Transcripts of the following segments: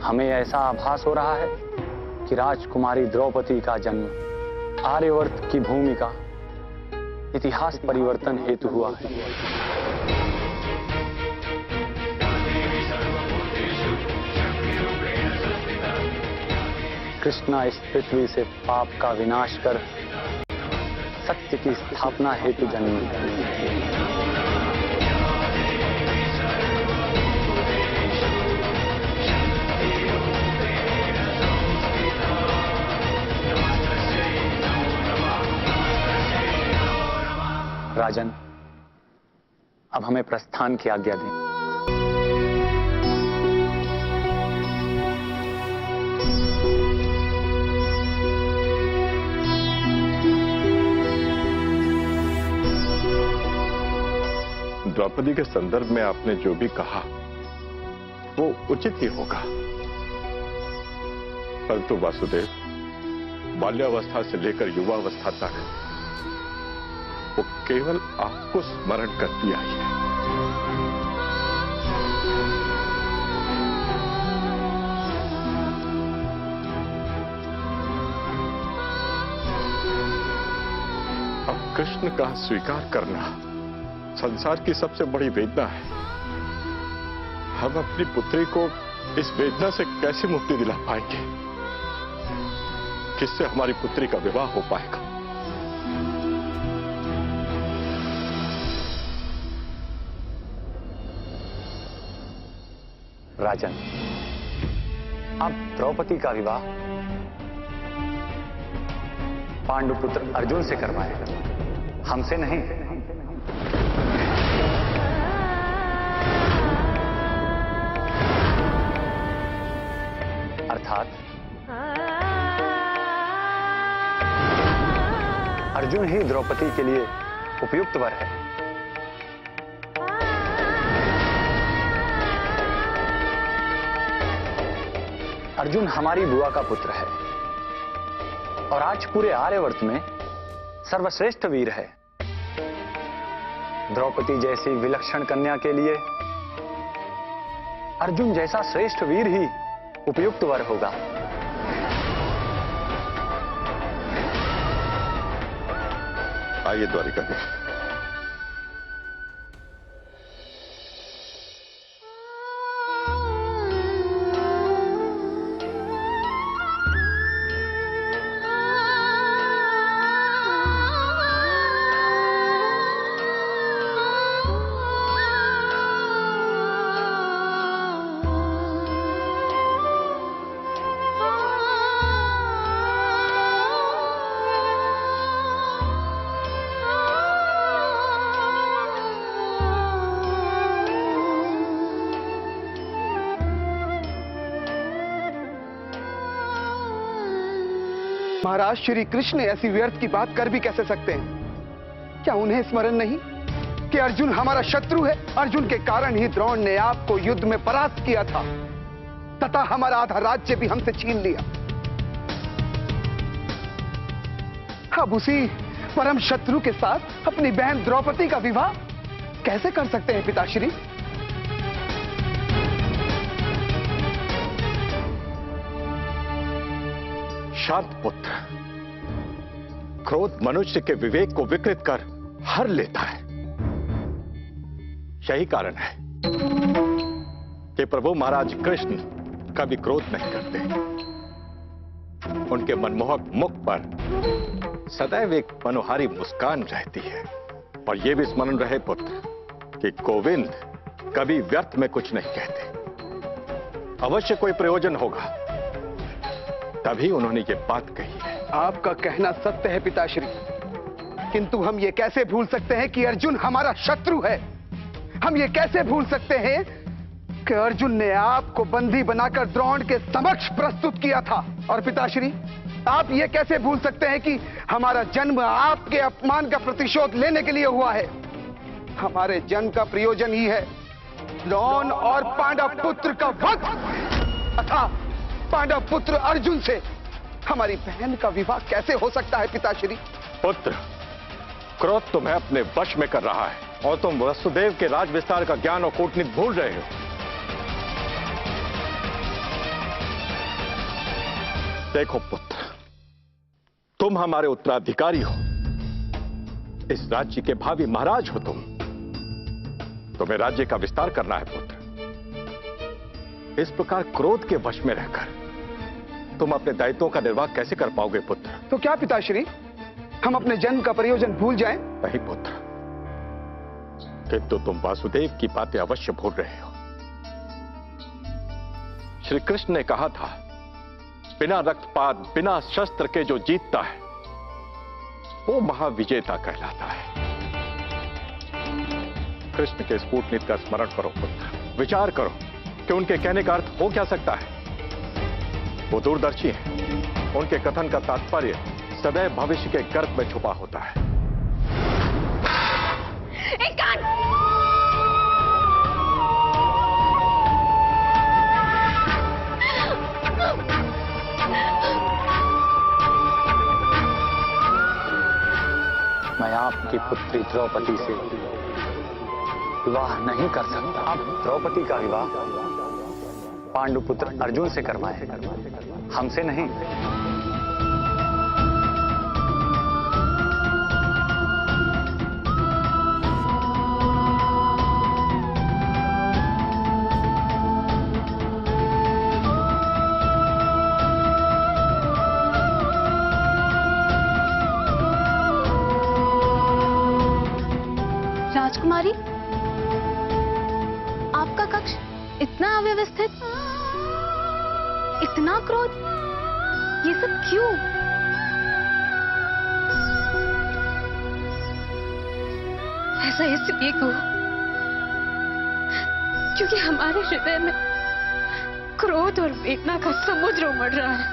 हमें ऐसा आभास हो रहा है कि राजकुमारी द्रौपदी का जन्म आर्यवर्त की भूमि का इतिहास परिवर्तन हेतु हुआ है। कृष्णा इस पृथ्वी से पाप का विनाश कर सत्य की स्थापना हेतु जन्मी। राजन, अब हमें प्रस्थान की आज्ञा दें। द्रौपदी के संदर्भ में आपने जो भी कहा वो उचित ही होगा, परंतु वासुदेव बाल्यावस्था से लेकर युवावस्था तक वो केवल आपको स्मरण करती आई है। अब कृष्ण का स्वीकार करना संसार की सबसे बड़ी वेदना है। हम अपनी पुत्री को इस वेदना से कैसे मुक्ति दिला पाएंगे? किससे हमारी पुत्री का विवाह हो पाएगा? राजन, अब द्रौपदी का विवाह पांडुपुत्र अर्जुन से करवाएगा, हमसे नहीं। अर्थात अर्जुन ही द्रौपदी के लिए उपयुक्त वर है। अर्जुन हमारी बुआ का पुत्र है और आज पूरे आर्यवर्त में सर्वश्रेष्ठ वीर है। द्रौपदी जैसी विलक्षण कन्या के लिए अर्जुन जैसा श्रेष्ठ वीर ही उपयुक्त वर होगा। आइए द्वारिकाधीश। महाराज, श्री कृष्ण ऐसी व्यर्थ की बात कर भी कैसे सकते हैं? क्या उन्हें स्मरण नहीं कि अर्जुन हमारा शत्रु है? अर्जुन के कारण ही द्रोण ने आपको युद्ध में परास्त किया था तथा हमारा आधा राज्य भी हमसे छीन लिया। अब उसी परम शत्रु के साथ अपनी बहन द्रौपदी का विवाह कैसे कर सकते हैं पिताश्री? शांत पुत्र, क्रोध मनुष्य के विवेक को विकृत कर हर लेता है। यही कारण है कि प्रभु महाराज कृष्ण कभी क्रोध नहीं करते। उनके मनमोहक मुख पर सदैव एक मनोहारी मुस्कान रहती है। और यह भी स्मरण रहे पुत्र कि गोविंद कभी व्यर्थ में कुछ नहीं कहते। अवश्य कोई प्रयोजन होगा, तभी उन्होंने ये बात कही है। आपका कहना सत्य है पिताश्री, किंतु हम ये कैसे भूल सकते हैं कि अर्जुन हमारा शत्रु है? हम ये कैसे भूल सकते हैं कि अर्जुन ने आपको बंदी बनाकर द्रोण के समक्ष प्रस्तुत किया था? और पिताश्री, आप ये कैसे भूल सकते हैं कि हमारा जन्म आपके अपमान का प्रतिशोध लेने के लिए हुआ है? हमारे जन्म का प्रयोजन ही है द्रोण और पांडव पुत्र का वध तथा पांडव पुत्र अर्जुन से हमारी बहन का विवाह कैसे हो सकता है पिताश्री? पुत्र, क्रोध तुम्हें अपने वश में कर रहा है और तुम वसुदेव के राज विस्तार का ज्ञान और कूटनीति भूल रहे हो। देखो पुत्र, तुम हमारे उत्तराधिकारी हो, इस राज्य के भावी महाराज हो तुम। तुम्हें राज्य का विस्तार करना है पुत्र। इस प्रकार क्रोध के वश में रहकर तुम अपने दायित्वों का निर्वाह कैसे कर पाओगे पुत्र? तो क्या पिताश्री, हम अपने जन्म का प्रयोजन भूल जाएं? नहीं पुत्र, किंतु तुम वासुदेव की बातें अवश्य भूल रहे हो। श्री कृष्ण ने कहा था, बिना रक्तपात, बिना शस्त्र के जो जीतता है वो महाविजेता कहलाता है। कृष्ण के इस कूटनीति का स्मरण करो पुत्र। विचार करो कि उनके कहने का अर्थ हो क्या सकता है। वो दूरदर्शी हैं। उनके कथन का तात्पर्य सदैव भविष्य के गर्भ में छुपा होता है। एक कान! मैं आपकी पुत्री द्रौपदी से विवाह नहीं कर सकता। आप द्रौपदी का विवाह पांडुपुत्र अर्जुन से करवाएं, हमसे नहीं। राजकुमारी, आपका कक्ष इतना अव्यवस्थित, इतना क्रोध, ये सब क्यों? ऐसा इसलिए क्यों? क्योंकि हमारे हृदय में क्रोध और वेदना का समुद्र उमड़ रहा है।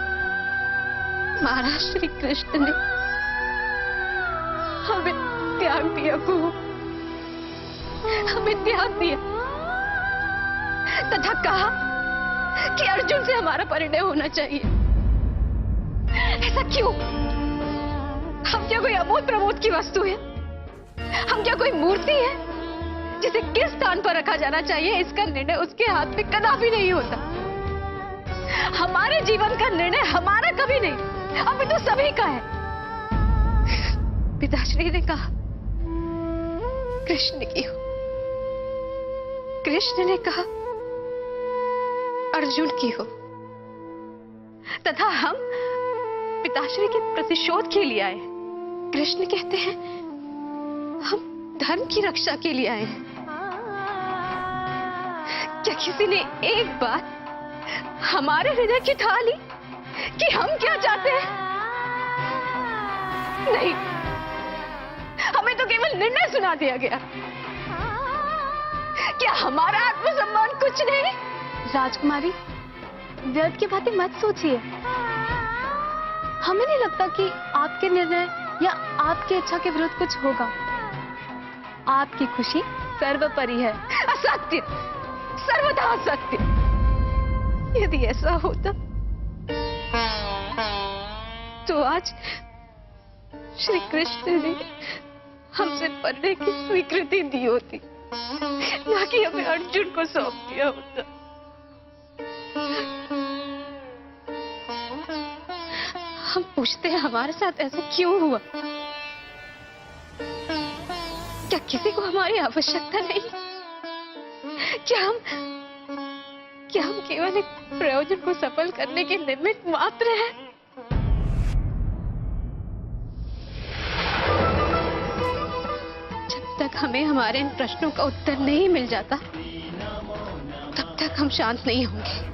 महाराज श्री कृष्ण ने हमें त्याग दिया को, हमें त्याग दिया तथा कहा कि अर्जुन से हमारा परिणय होना चाहिए। ऐसा क्यों? हम क्या कोई अमोद प्रमोद की वस्तु है? हम क्या कोई मूर्ति है जिसे किस स्थान पर रखा जाना चाहिए इसका निर्णय उसके हाथ में कदापि नहीं होता। हमारे जीवन का निर्णय हमारा कभी नहीं, अब तो सभी का है। पिताश्री ने कहा कृष्ण की हो, कृष्ण ने कहा अर्जुन की हो, तथा हम पिताश्री के प्रतिशोध के लिए आए। कृष्ण कहते हैं हम धर्म की रक्षा के लिए आए हैं। क्या किसी ने एक बार हमारे हृदय की ठान ली कि हम क्या चाहते हैं? नहीं, हमें तो केवल निर्णय सुना दिया गया। क्या हमारा आत्मसम्मान कुछ नहीं? राजकुमारी, व्यर्थ की बातें मत सोचिए। हमें नहीं लगता कि आपके निर्णय या आपकी इच्छा के विरुद्ध कुछ होगा। आपकी खुशी सर्वोपरि है। असत्य, सर्वथा असत्य। यदि ऐसा होता तो आज श्री कृष्ण ने हमसे पढ़ने की स्वीकृति दी होती, ना कि हमें अर्जुन को सौंप दिया होता। हम पूछते हैं हमारे साथ ऐसा क्यों हुआ? क्या किसी को हमारी आवश्यकता नहीं? क्या हम केवल एक प्रयोजन को सफल करने के निमित्त मात्र हैं? जब तक हमें हमारे इन प्रश्नों का उत्तर नहीं मिल जाता, तब तक हम शांत नहीं होंगे।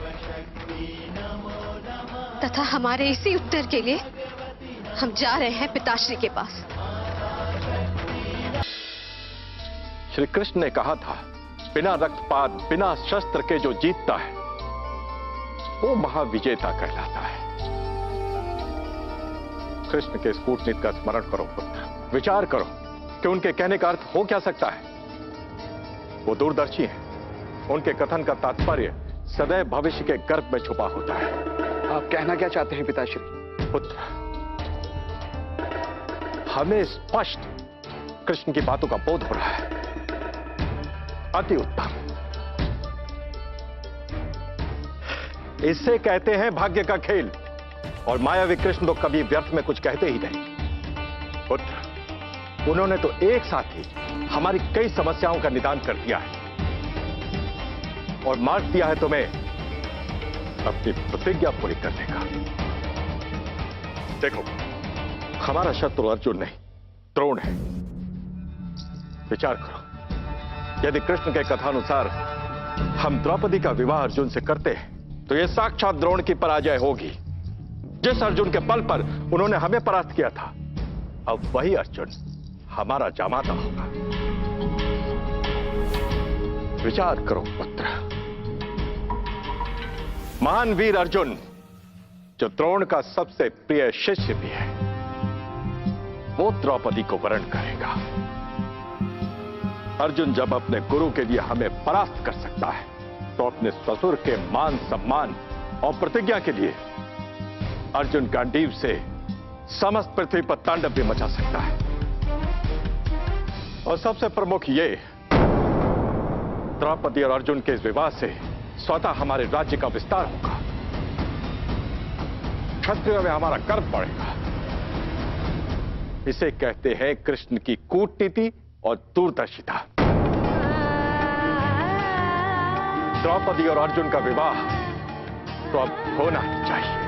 तथा हमारे इसी उत्तर के लिए हम जा रहे हैं पिताश्री के पास। श्री कृष्ण ने कहा था, बिना रक्तपात, बिना शस्त्र के जो जीतता है वो महाविजेता कहलाता है। कृष्ण के इस कूटनीति का स्मरण करो पुत्र। विचार करो कि उनके कहने का अर्थ हो क्या सकता है। वो दूरदर्शी हैं। उनके कथन का तात्पर्य सदैव भविष्य के गर्भ में छुपा होता है। आप कहना क्या चाहते हैं पिताश्री? पुत्र, हमें स्पष्ट कृष्ण की बातों का बोध हो रहा है। अति उत्तम। इसे कहते हैं भाग्य का खेल। और मायावी कृष्ण तो कभी व्यर्थ में कुछ कहते ही नहीं। पुत्र, उन्होंने तो एक साथ ही हमारी कई समस्याओं का निदान कर दिया है और मार्ग दिया है तुम्हें अपनी प्रतिज्ञा पूरी करने का। देखो, हमारा शत्रु अर्जुन नहीं, द्रोण है। विचार करो, यदि कृष्ण के कथानुसार हम द्रौपदी का विवाह अर्जुन से करते हैं तो यह साक्षात द्रोण की पराजय होगी। जिस अर्जुन के बल पर उन्होंने हमें परास्त किया था, अब वही अर्जुन हमारा जामाता होगा। विचार करो पुत्र। महान वीर अर्जुन, जो द्रोण का सबसे प्रिय शिष्य भी है, वो द्रौपदी को वरण करेगा। अर्जुन जब अपने गुरु के लिए हमें परास्त कर सकता है तो अपने ससुर के मान सम्मान और प्रतिज्ञा के लिए अर्जुन गांडीव से समस्त पृथ्वी पर तांडव भी मचा सकता है। और सबसे प्रमुख ये, द्रौपदी और अर्जुन के इस विवाह से स्वतः हमारे राज्य का विस्तार होगा, क्षत्रियों में हमारा गर्व बढ़ेगा। इसे कहते हैं कृष्ण की कूटनीति और दूरदर्शिता। द्रौपदी और अर्जुन का विवाह तो अब होना ही चाहिए।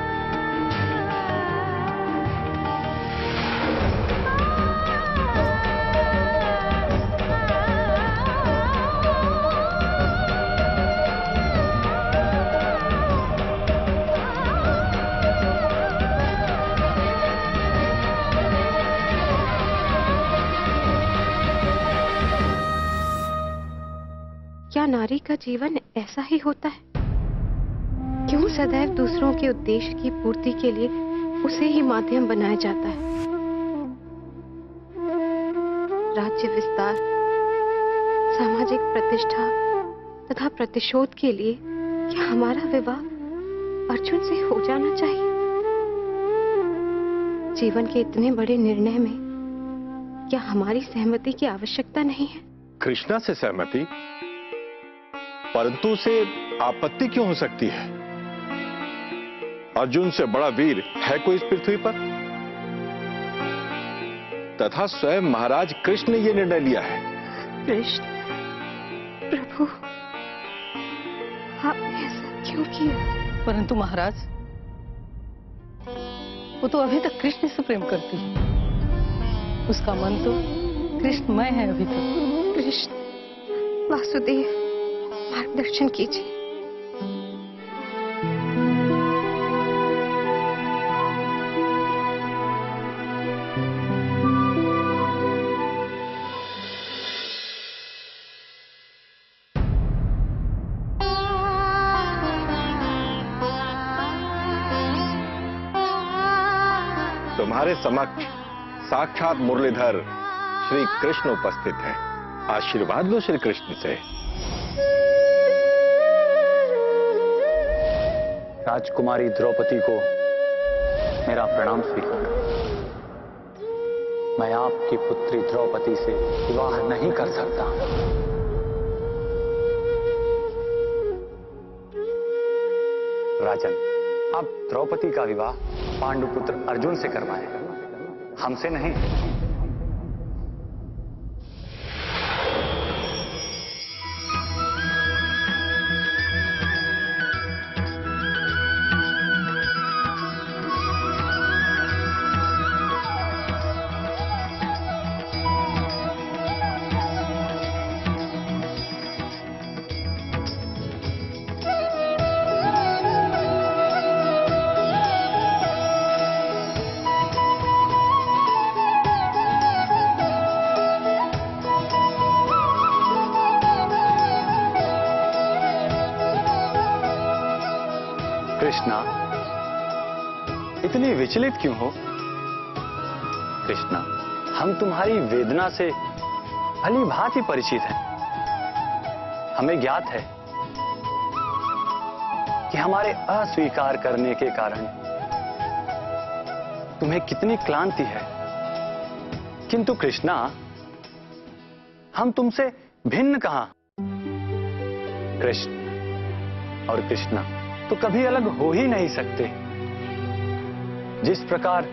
क्या नारी का जीवन ऐसा ही होता है? क्यों सदैव दूसरों के उद्देश्य की पूर्ति के लिए उसे ही माध्यम बनाया जाता है? राज्य विस्तार, सामाजिक प्रतिष्ठा तथा प्रतिशोध के लिए क्या हमारा विवाह अर्जुन से हो जाना चाहिए? जीवन के इतने बड़े निर्णय में क्या हमारी सहमति की आवश्यकता नहीं है? कृष्णा से सहमति? परंतु उसे आपत्ति क्यों हो सकती है? अर्जुन से बड़ा वीर है कोई इस पृथ्वी पर? तथा स्वयं महाराज कृष्ण ने यह निर्णय लिया है। कृष्ण प्रभु, आपने ऐसा क्यों किया? परंतु महाराज, वो तो अभी तक कृष्ण से प्रेम करती है। उसका मन तो कृष्णमय है अभी तक। कृष्ण, वासुदेव, मार्गदर्शन कीजिए। तुम्हारे समक्ष साक्षात मुरलीधर श्री कृष्ण उपस्थित हैं। आशीर्वाद लो श्री कृष्ण से। राजकुमारी द्रौपदी को मेरा प्रणाम स्वीकार। मैं आपकी पुत्री द्रौपदी से विवाह नहीं कर सकता। राजन, आप द्रौपदी का विवाह पांडुपुत्र अर्जुन से करवाएं, हमसे नहीं। कृष्णा, इतनी विचलित क्यों हो? कृष्णा, हम तुम्हारी वेदना से भली भांति परिचित हैं। हमें ज्ञात है कि हमारे अस्वीकार करने के कारण तुम्हें कितनी क्लांति है। किंतु कृष्णा, हम तुमसे भिन्न कहां? कृष्ण और कृष्णा तो कभी अलग हो ही नहीं सकते। जिस प्रकार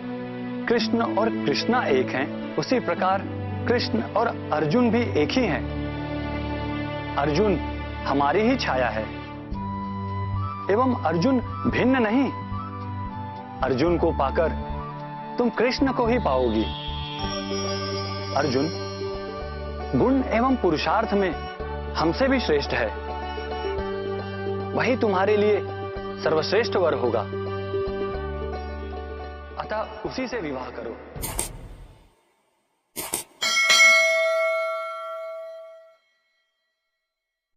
कृष्ण और कृष्णा एक हैं, उसी प्रकार कृष्ण और अर्जुन भी एक ही हैं। अर्जुन हमारी ही छाया है एवं अर्जुन भिन्न नहीं। अर्जुन को पाकर तुम कृष्ण को ही पाओगी। अर्जुन गुण एवं पुरुषार्थ में हमसे भी श्रेष्ठ है। वही तुम्हारे लिए सर्वश्रेष्ठ वर होगा, अतः उसी से विवाह करो।